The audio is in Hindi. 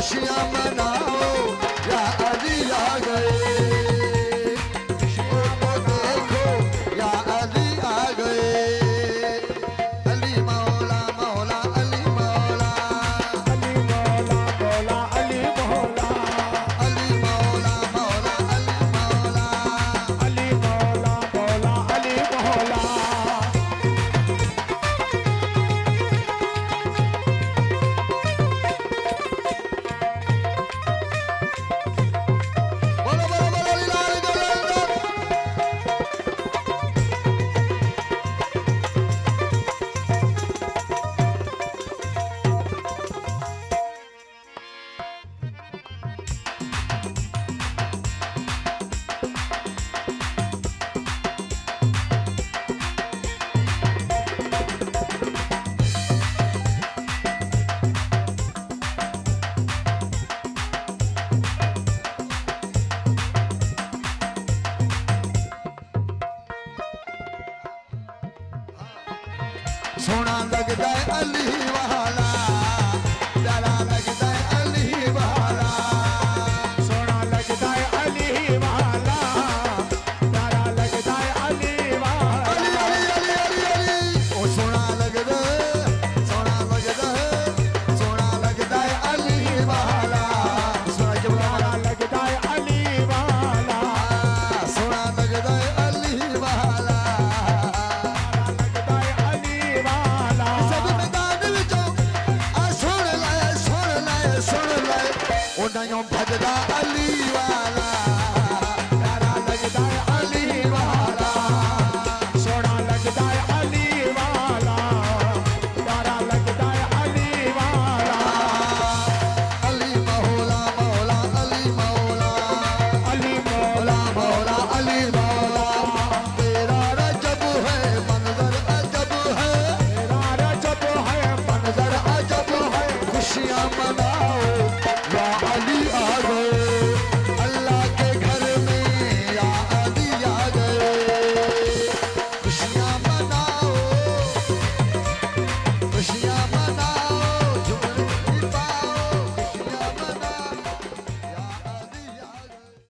खुशियां मनाओ या अली आ गए को देखो या अली आ गए अली मौला मौला अली मौला अली मौला मौला अली मौला अली मौला मौला अली मौला अली मौला मौला अली मौला बोलो बोलो बोलो लाल गले सोना लगता है अली वाला प्यारा लगता है अली वाला सोना लगता है अली वाला प्यारा लगता है अली वाला अली अली अली अली अली ओ सोना लगता है सोना लगता है सोना लगता है अली वाला सोना जब प्यारा लगता है अली वाला सोना लगता है अली वाला लगता है अली वाला सब मैदान विचों आ सुन ले ओ नयों भजदा अली वाला